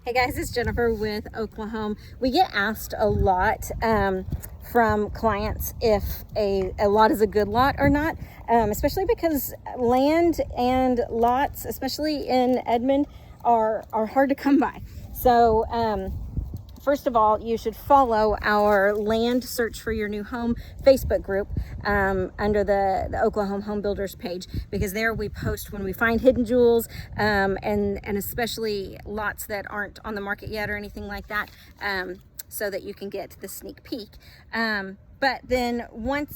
Hey guys, it's Jennifer with Oklahoma. We get asked a lot from clients if a lot is a good lot or not, especially because land and lots, especially in Edmond, are hard to come by. So first of all, you should follow our Land Search for Your New Home Facebook group under the Oklahoma Home Builders page, because there we post when we find hidden jewels and especially lots that aren't on the market yet or anything like that, so that you can get the sneak peek. But then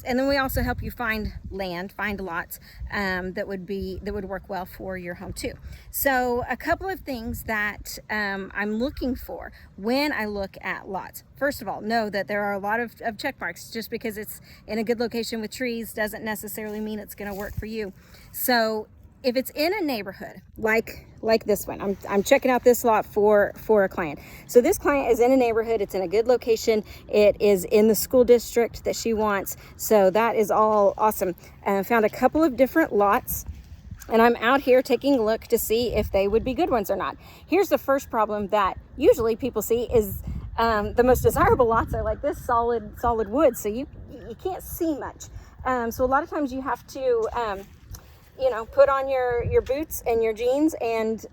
then we also help you find lots that would work well for your home too. So a couple of things that I'm looking for when I look at lots. First of all, know that there are a lot of check marks. Just because it's in a good location with trees doesn't necessarily mean it's going to work for you. So if it's in a neighborhood like this one, I'm checking out this lot for a client. So this client is in a neighborhood, it's in a good location, it is in the school district that she wants. So that is all awesome. Found a couple of different lots, and I'm out here taking a look to see if they would be good ones or not. Here's the first problem that usually people see is the most desirable lots are like this solid wood, so you can't see much. So a lot of times you have to put on your boots and your jeans and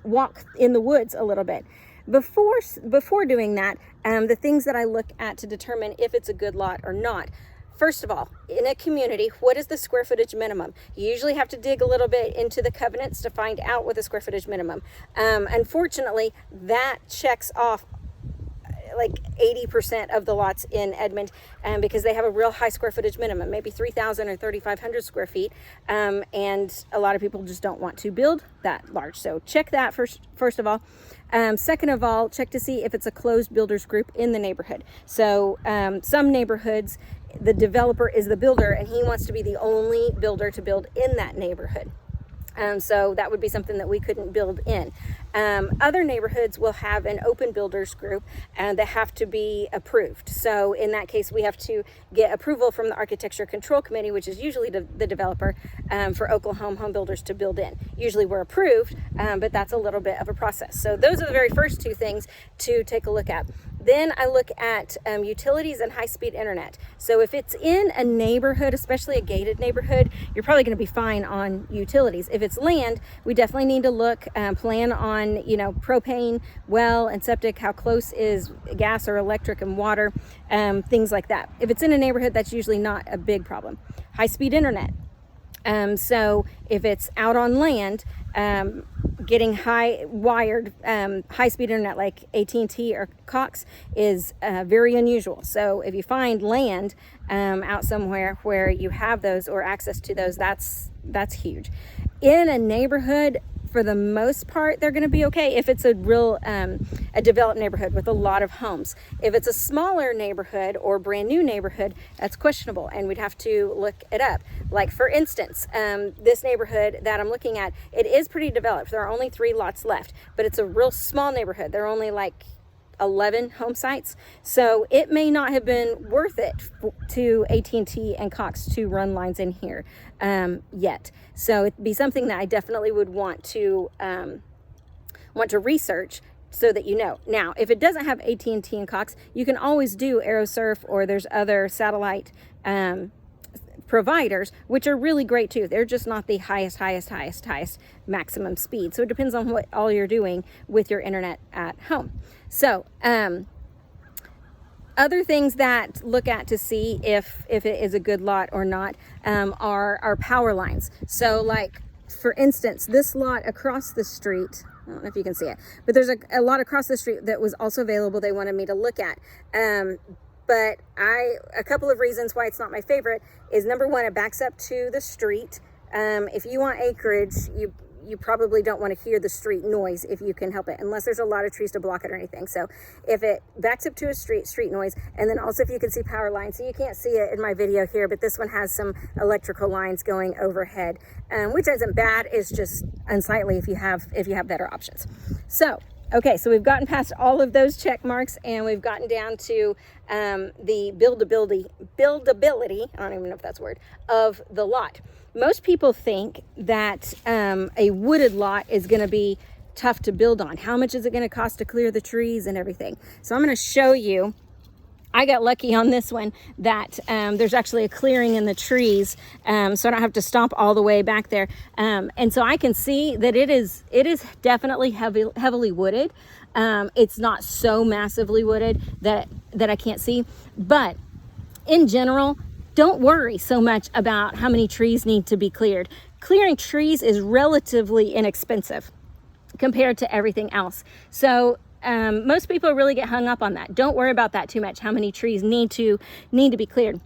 walk in the woods a little bit. Before doing that, the things that I look at to determine if it's a good lot or not. First of all, in a community, what is the square footage minimum? You usually have to dig a little bit into the covenants to find out what the square footage minimum. Unfortunately, that checks off like 80% of the lots in Edmond, because they have a real high square footage minimum, maybe 3,000 or 3,500 square feet, and a lot of people just don't want to build that large. So check that first of all. Second of all, check to see if it's a closed builders group in the neighborhood. So some neighborhoods, the developer is the builder and he wants to be the only builder to build in that neighborhood. So that would be something that we couldn't build in. Other neighborhoods will have an open builders group and they have to be approved. So in that case, we have to get approval from the Architecture Control Committee, which is usually the developer, for Oklahoma home builders to build in. Usually we're approved, but that's a little bit of a process. So those are the very first two things to take a look at. Then I look at utilities and high-speed internet. So if it's in a neighborhood, especially a gated neighborhood, you're probably going to be fine on utilities. If it's land, we definitely need to look, plan on, propane, well, and septic, how close is gas or electric and water, things like that. If it's in a neighborhood, that's usually not a big problem. High-speed internet. So if it's out on land, getting high-speed internet like AT&T or Cox is very unusual. So if you find land out somewhere where you have those or access to those, that's huge. In a neighborhood, for the most part, they're going to be okay if it's a real a developed neighborhood with a lot of homes. If it's a smaller neighborhood or brand new neighborhood, that's questionable, and we'd have to look it up. Like for instance, this neighborhood that I'm looking at, it is pretty developed. There are only 3 lots left, but it's a real small neighborhood. There are only like 11 home sites, so it may not have been worth it to AT&T and Cox to run lines in here yet. So it'd be something that I definitely would want to research so that you know. Now, if it doesn't have AT&T and Cox, you can always do AeroSurf, or there's other satellite providers, which are really great too. They're just not the highest maximum speed. So it depends on what all you're doing with your internet at home. So other things that look at to see if it is a good lot or not are power lines. So like, for instance, this lot across the street, I don't know if you can see it, but there's a lot across the street that was also available they wanted me to look at. But a couple of reasons why it's not my favorite is, number one, it backs up to the street. If you want acreage, you probably don't want to hear the street noise if you can help it, unless there's a lot of trees to block it or anything. So if it backs up to a street noise, and then also if you can see power lines, so you can't see it in my video here, but this one has some electrical lines going overhead, which isn't bad. It's just unsightly if you have better options. So okay, so we've gotten past all of those check marks, and we've gotten down to the buildability, I don't even know if that's a word, of the lot. Most people think that a wooded lot is going to be tough to build on? How much is it going to cost to clear the trees and everything? So I'm going to show you. I got lucky on this one that there's actually a clearing in the trees, so I don't have to stomp all the way back there. And so I can see that it is definitely heavily wooded. It's not so massively wooded that I can't see, but in general, don't worry so much about how many trees need to be cleared. Clearing trees is relatively inexpensive compared to everything else. So most people really get hung up on that. Don't worry about that too much, how many trees need to be cleared.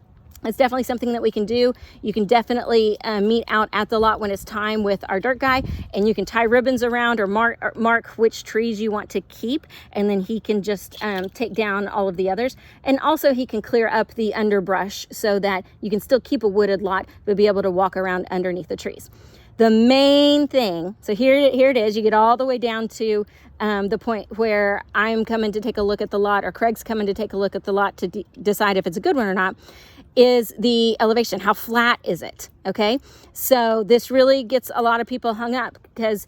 It's definitely something that we can do. You can definitely meet out at the lot when it's time with our dirt guy, and you can tie ribbons around or mark which trees you want to keep, and then he can just take down all of the others. And also he can clear up the underbrush so that you can still keep a wooded lot, but be able to walk around underneath the trees. The main thing, so here it is, you get all the way down to the point where I'm coming to take a look at the lot, or Craig's coming to take a look at the lot to decide if it's a good one or not, is the elevation. How flat is it? Okay, so this really gets a lot of people hung up because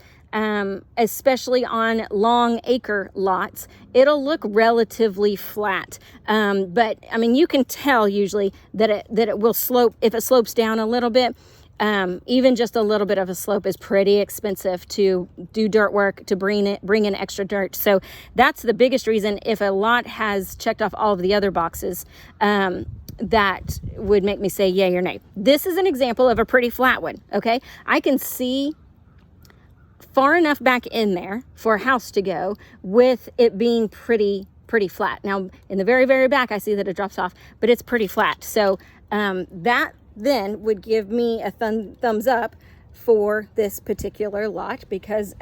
especially on long acre lots, it'll look relatively flat. But I mean, you can tell usually that it will slope. If it slopes down a little bit, even just a little bit of a slope is pretty expensive to do dirt work, to bring in extra dirt. So that's the biggest reason. If a lot has checked off all of the other boxes, that would make me say yay or nay. This is an example of a pretty flat one. Okay, I can see far enough back in there for a house to go with it being pretty flat. Now in the very, very back, I see that it drops off, but it's pretty flat. So that then would give me a thumbs up for this particular lot, because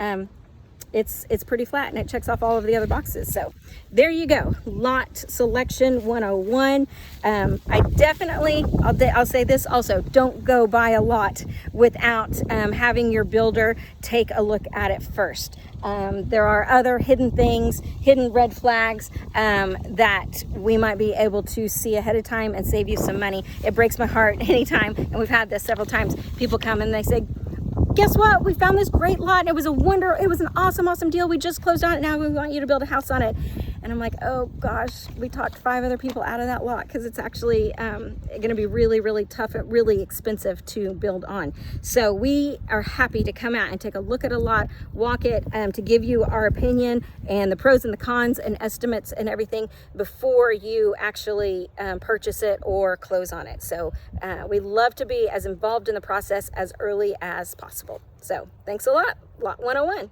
it's pretty flat and it checks off all of the other boxes. So there you go, lot selection 101. I definitely, I'll say this also, don't go buy a lot without having your builder take a look at it first. There are other hidden things, hidden red flags that we might be able to see ahead of time and save you some money. It breaks my heart anytime, and we've had this several times. People come and they say, guess what? We found this great lot and it was an awesome deal. We just closed on it. Now we want you to build a house on it. And I'm like, oh gosh, we talked 5 other people out of that lot because it's actually going to be really tough and really expensive to build on. So we are happy to come out and take a look at a lot, walk it, to give you our opinion and the pros and the cons and estimates and everything before you actually purchase it or close on it. So we love to be as involved in the process as early as possible. So thanks a lot. Lot 101.